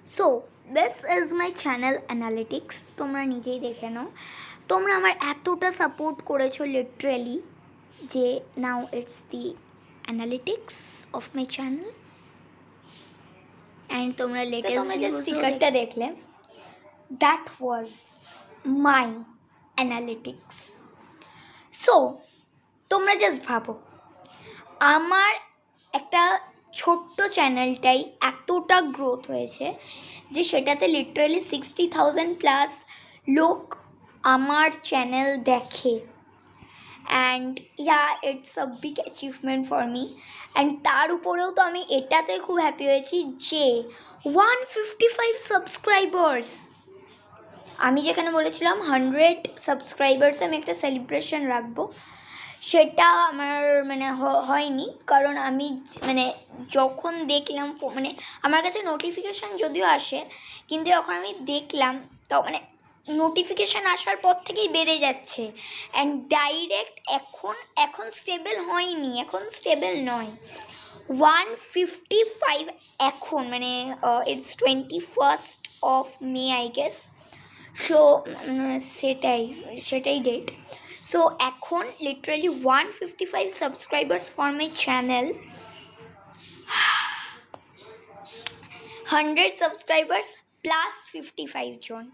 So this is my channel analytics. তোমরা নিজেই দেখে নাও, তোমরা আমার এতটা সাপোর্ট করেছো লিটারেলি যে now it's the analytics of my channel. And তোমরা লেটেস্ট যে স্টিকারটা দেখলে, that was my analytics. So তোমরা জাস্ট ভাবো, আমার একটা ছোট্ট চ্যানেলটাই এতটা গ্রোথ হয়েছে যে সেটাতে লিটারালি 60,000+ লোক আমার চ্যানেল দেখে। And it's a big achievement for me. And তার উপরেও তো আমি এটাতে খুব হ্যাপি হয়েছি যে 155 সাবস্ক্রাইবার্স। আমি যেখানে বলেছিলাম 100 সাবস্ক্রাইবার্সে আমি একটা সেলিব্রেশন রাখবো, সেটা আমার হয়নি। কারণ আমি যখন দেখলাম আমার কাছে নোটিফিকেশান যদিও আসে, কিন্তু যখন আমি দেখলাম তো নোটিফিকেশান আসার পর থেকেই বেড়ে যাচ্ছে। অ্যান্ড ডাইরেক্ট এখন স্টেবল হয়নি, এখন স্টেবল নয়। 155 এখন it's 21st of May I guess. So সেটাই ডেট। সো এখন literally 155 subscribers for my channel, 100 subscribers plus 55 জন।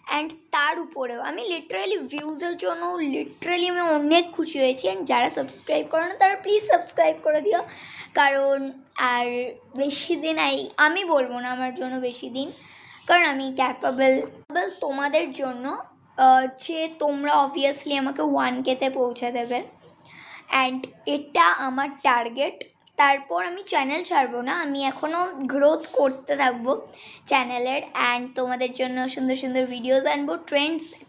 অ্যান্ড তার উপরেও আমি লিটারালি ভিউজের জন্য আমি অনেক খুশি হয়েছি। অ্যান্ড যারা সাবস্ক্রাইব করে না তারা প্লিজ সাবস্ক্রাইব করে দিও। কারণ আর বেশি দিন আমি বলবো না আমার জন্য বেশি দিন, কারণ আমি ক্যাপাবল তোমাদের জন্য যে তোমরা অবভিয়াসলি আমাকে 1K-তে পৌঁছে দেবে। অ্যান্ড এটা আমার টার্গেট। তারপর আমি চ্যানেল ছাড়বো না, আমি এখনও গ্রোথ করতে থাকবো চ্যানেলের। অ্যান্ড তোমাদের জন্য সুন্দর সুন্দর ভিডিওস আনবো,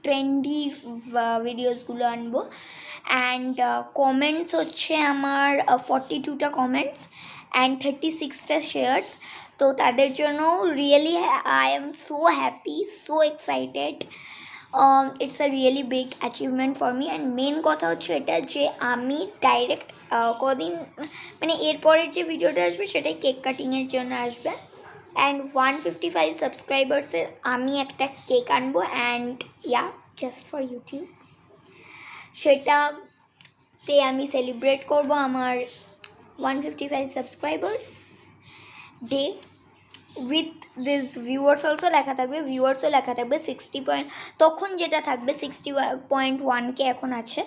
ট্রেন্ডি ভিডিওসগুলো আনবো। অ্যান্ড কমেন্টস হচ্ছে আমার 42টা কমেন্টস অ্যান্ড 36টা শেয়ার্স। তো তাদের জন্য really I am so happy, so excited. It's a really big achievement for me. And main কথা হচ্ছে এটা যে আমি ডাইরেক্ট কদিন এরপরের যে ভিডিওটা আসবে সেটাই কেক কাটিংয়ের জন্য আসবে। অ্যান্ড 155 সাবস্ক্রাইবার্সের আমি একটা কেক আনবো। অ্যান্ড জাস্ট ফর ইউটিউব সেটাতে আমি সেলিব্রেট করবো আমার 155 subscribers day with this viewers also লেখা থাকবে, ভিউয়ার্সও লেখা থাকবে 60 পয়েন্ট। তখন যেটা থাকবে 60.1K এখন আছে,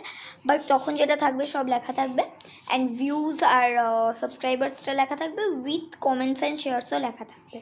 বাট তখন যেটা থাকবে সব লেখা থাকবে। অ্যান্ড ভিউজ আর সাবস্ক্রাইবার্সটা লেখা থাকবে, উইথ কমেন্টস অ্যান্ড শেয়ার্সও লেখা থাকবে।